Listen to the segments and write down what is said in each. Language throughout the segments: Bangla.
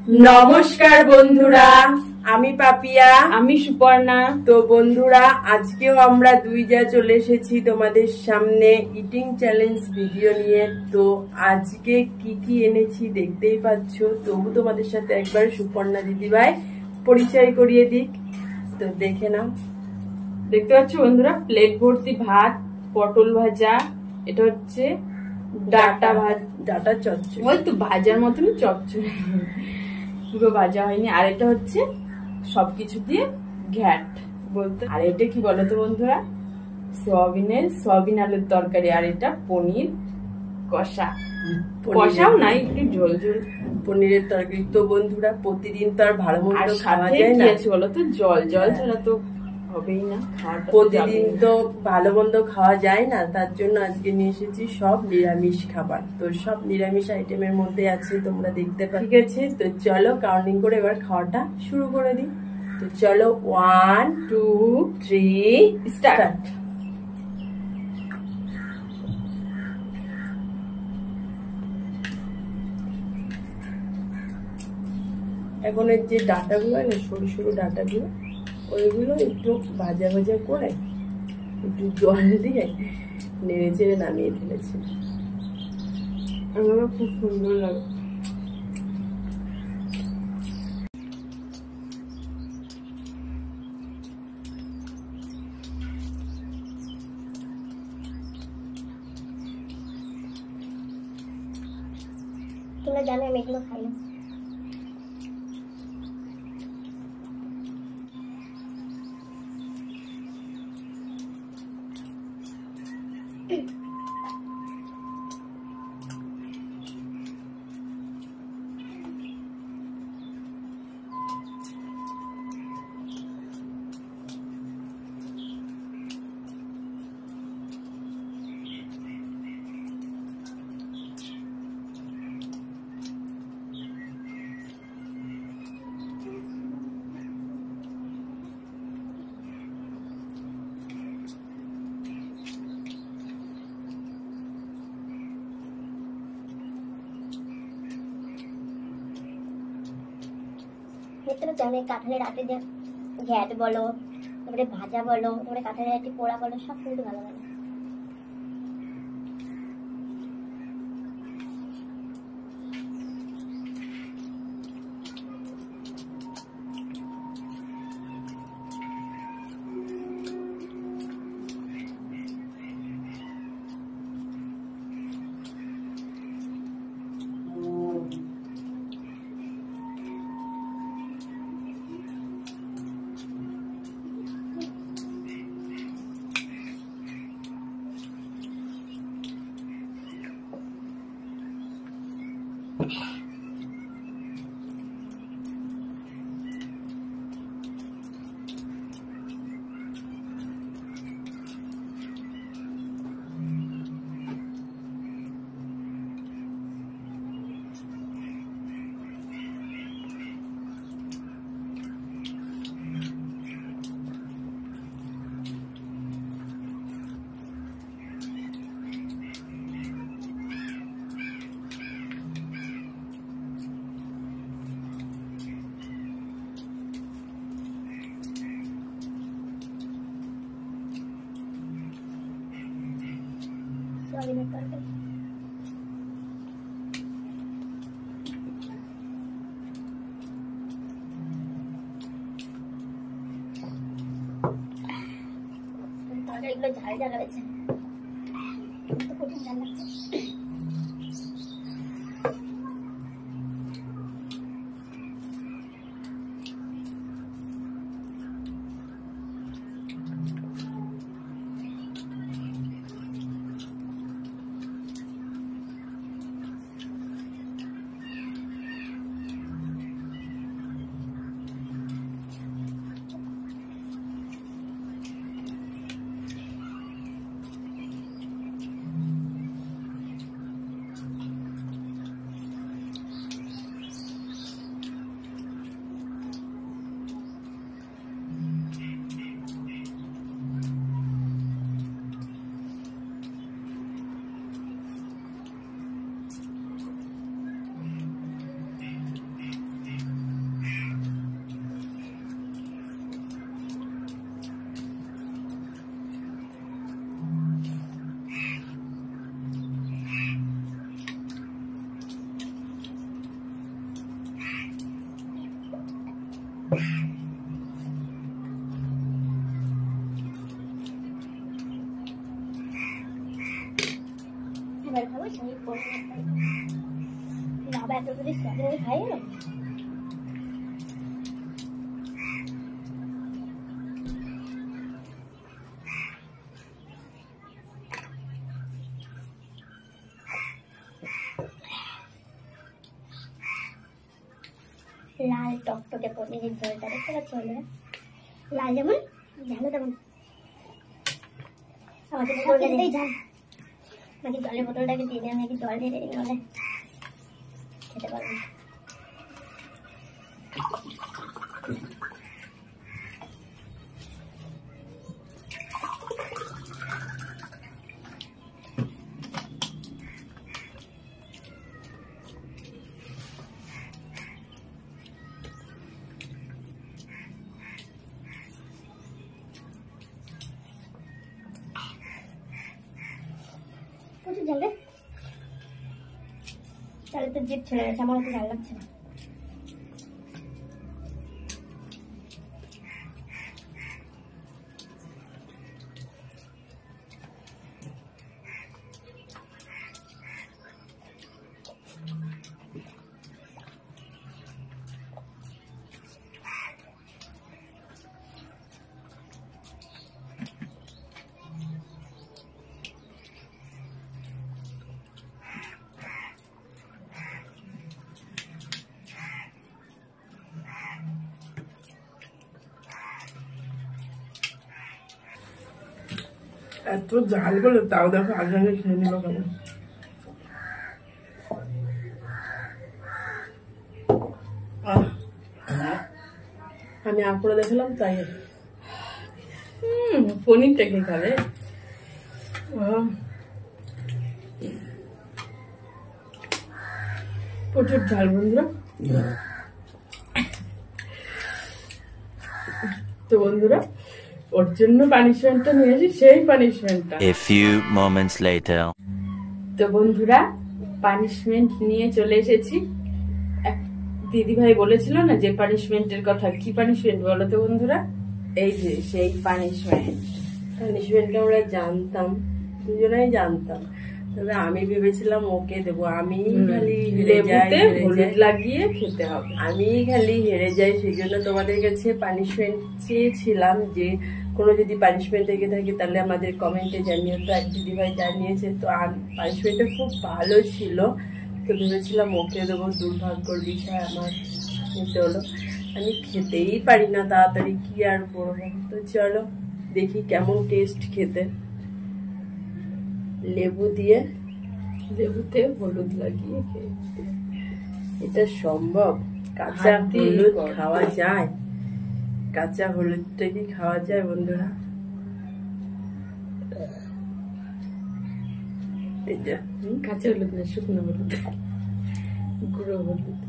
নমস্কার বন্ধুরা, আমি পাপিয়া, আমি সুপর্ণা। তো বন্ধুরা, আজকেও আমরা দুই যা চলে এসেছি তোমাদের সামনে ইটিং চ্যালেঞ্জ ভিডিও নিয়ে। তো আজকে কি কি এনেছি দেখতেই পাচ্ছ। তবু তোমাদের সাথে একবার সুপর্ণা দিদিভাই পরিচয় করিয়ে দিক, তো দেখে নাও। দেখতে পাচ্ছ বন্ধুরা, প্লেট ভর্তি ভাত, পটল ভাজা, এটা হচ্ছে ডাটা চচ্চড়ি, ওই তো ভাজার মতনই চচ্চড়ি, পুরো ভাজা হয়নি। আর এটা হচ্ছে সবকিছু দিয়ে ঘ্যাট বলতে। আর এটা কি বলতো বন্ধুরা, সয়াবিন আলুর তরকারি। আর এটা পনির কষা, কষাও নাই, একটু ঝোল ঝোল পনিরের তরকারি। তো বন্ধুরা, প্রতিদিন তো আর ভালো মন্দ খাওয়া যায় না, বলতো জল ছাড়া তো হবেই না। প্রতিদিন তো ভালো মন্দ খাওয়া যায় না, তার জন্য আজকে নিয়ে এসেছি সব নিরামিষ খাবার। তো সব নিরামিষ আইটেমের মধ্যে আছে, তোমরা দেখতে পাচ্ছ। ঠিক আছে, তো চলো কাউন্টিং করে এবার খাওয়াটা শুরু করে দিই। তো চলো, 1 2 3 স্টার্ট। এখন এর যে ডাটাগুলো না, সরু সরু ডাটাগুলো, ওইগুলো একটু ভাজা ভাজা করে একটু জল দিয়ে নেড়ে চেড়ে নামিয়ে ফেলেছি। আমার খুব সুন্দর লাগে। তোমরা জানো আমি এগুলো খাই না। জানে কাঁঠালের আটে যে ঘ্যাট বলো, তারপরে ভাজা বলো, তারপরে কাঁঠালের আটে পোড়া বলো, সব কিন্তু ভালো লাগে। সয়াবিনের তরকারি তরকারিগুলো ঝাল ঝাল হয়েছে, প্রচুর ঝাল লাগছে। এবার খাবো সেই বাবা এত করে সকালে খাই না। লাল টকটকে পনিরের ঝোলটা দেখতে পাচ্ছ, লাল যেমন ঝালও তেমন। আমাকে বোতলটাই ঝাল, নাকি জলের বোতলটাকে দিয়ে দেয়, নাকি জল দিয়ে দিই, নাহলে খেতে পারবো না। প্রচুর ঝাল রে, তাহলে তো জিভ ছেড়ে গেছে, আমার তো ঝাল লাগছে না। এত ঝাল বলে তাও দেখো আগে আগে খেয়ে নিল কেন। আমি আঁকড়ে দেখলাম তাই। পনিরটা কে খাবে? প্রচুর ঝাল বন্ধুরা। তো বন্ধুরা ওর জন্য পানিশমেন্টটা নিয়েছি, সেই পানিশমেন্টটা। A few moments later. তো বন্ধুরা পানিশমেন্ট নিয়ে চলে এসেছি। এক দিদি ভাই বলেছিল না যে পানিশমেন্টের কথা, কি পানিশমেন্ট বলো তো বন্ধুরা? এই যে সেই পানিশমেন্ট। পানিশমেন্টটা আমরা জানতাম, দুজনেই জানতাম, তবে আমি ভেবেছিলাম ওকে দেবো। আমি খালি লেবুতে হলুদ লাগিয়ে খেতে হবে, আমি খালি হেরে যাই। সেই জন্য তোমাদের কাছে পানিশমেন্ট চেয়েছিলাম যে কোনো যদি পানিশমেন্ট থেকে থাকে তাহলে আমাদের কমেন্টে জানিও। তো এক দিদি ভাই জানিয়েছে, তো পানিশমেন্টটা খুব ভালো ছিল, তো ভেবেছিলাম ওকে দেবো। দুর্ভাগ্যর বিষয় আমার নিতে হলো। আমি খেতেই পারি না তাড়াতাড়ি, কি আর করবো। তো চলো দেখি কেমন টেস্ট খেতে। লেবু দিয়ে, লেবুতে হলুদ লাগিয়ে খেয়ে। এটা সম্ভব? কাঁচা হলুদ খাওয়া যায়? কাঁচা হলুদটা কি খাওয়া যায় বন্ধুরা? এটা কাঁচা হলুদ না, শুকনো হলুদ, গুঁড়ো হলুদ।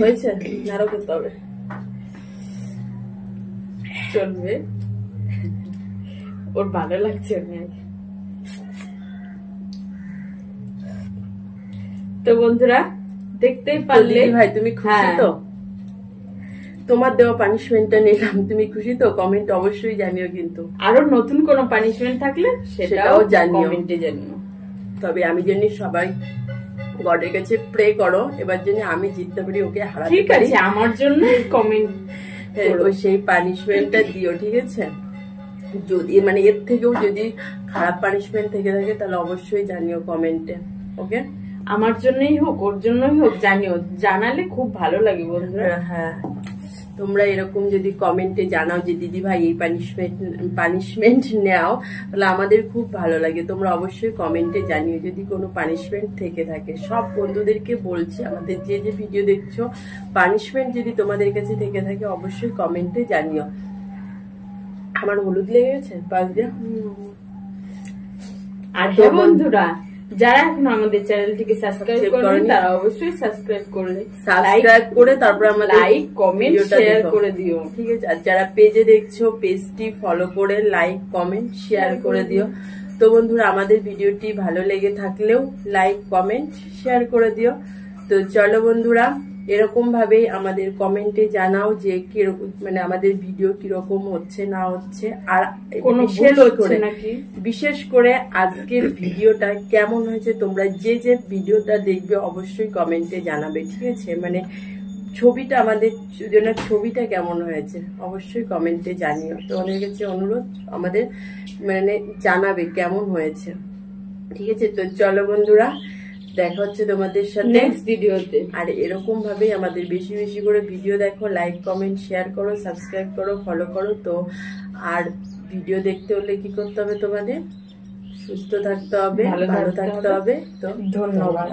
হয়েছে, আরো করতে হবে। চলবে, ওর ভালো লাগছে অনেক। তো বন্ধুরা দেখতেই পারলে ভাই তুমি খুশি তো? তোমার দেওয়া পানিশমেন্টটা নিলাম, তুমি খুশি তো? কমেন্ট অবশ্যই জানিও কিন্তু। আরো নতুন কোন পানিশমেন্ট থাকলে সেটাও জানিও, কমেন্টে জানিও। তবে আমি জানি সবাই গডের কাছে প্রে করো এবার যেন আমি জিততে পারি, ওকে হারাতে পারি। ঠিক আছে, আমার জন্য কমেন্ট সেই পানিশমেন্টটা দিও, ঠিক আছে? যদি মানে এর থেকেও যদি খারাপ পানিশমেন্ট থেকে থাকে তাহলে অবশ্যই জানিও কমেন্টে, ওকে? আমার জন্যই হোক ওর জন্যই হোক জানিও, জানালে খুব ভালো লাগে বন্ধুরা। হ্যাঁ, তোমরা এরকম যদি কমেন্টে জানাও যে দিদি ভাই এই পানিশমেন্ট নেও, তাহলে আমাদের খুব ভালো লাগে। তোমরা অবশ্যই কমেন্টে জানিও যদি কোনো পানিশমেন্ট থেকে থাকে। সব বন্ধুদেরকে বলছি, আমাদের যে যে ভিডিও দেখছো, পানিশমেন্ট যদি তোমাদের কাছে থেকে থাকে অবশ্যই কমেন্টে জানিও। আমার হলুদ লেগে গেছে পাশ দিয়ে। আর বন্ধুরা যারা এখন আমাদের চ্যানেলটিকে সাবস্ক্রাইব করেন করেনি, তারা অবশ্যই সাবস্ক্রাইব করলে সাবস্ক্রাইব করে তারপর আমাদের লাইক কমেন্ট ভিডিওটা শেয়ার দেখো। করে দিও। ঠিক আছে, আর যারা পেজে দেখছো পেজটি ফলো করে লাইক কমেন্ট শেয়ার করে দিও। তো বন্ধুরা আমাদের ভিডিওটি ভালো লেগে থাকলেও লাইক কমেন্ট শেয়ার করে দিও। তো চলো বন্ধুরা, এরকম ভাবেই আমাদের কমেন্টে জানাও যে কিরকম, মানে আমাদের ভিডিও কিরকম হচ্ছে না হচ্ছে, আর কোনো বিশেষ ভুল হচ্ছে করে নাকি। বিশেষ করে আজকের ভিডিওটা কেমন হয়েছে তোমরা যে যে ভিডিওটা দেখবে অবশ্যই কমেন্টে জানাবে। ঠিক আছে, মানে ছবিটা আমাদের জন্য ছবিটা কেমন হয়েছে অবশ্যই কমেন্টে জানিও। তোমাদের কাছে অনুরোধ আমাদের মানে জানাবে কেমন হয়েছে। ঠিক আছে, তো চলো বন্ধুরা, দেখা হচ্ছে তোমাদের সাথে নেক্সট ভিডিওতে। আর এরকম ভাবেই আমাদের বেশি বেশি করে ভিডিও দেখো, লাইক কমেন্ট শেয়ার করো, সাবস্ক্রাইব করো, ফলো করো। তো আর ভিডিও দেখতে হলে কি করতে হবে, তোমাদের সুস্থ থাকতে হবে, ভালো থাকতে হবে। তো ধন্যবাদ।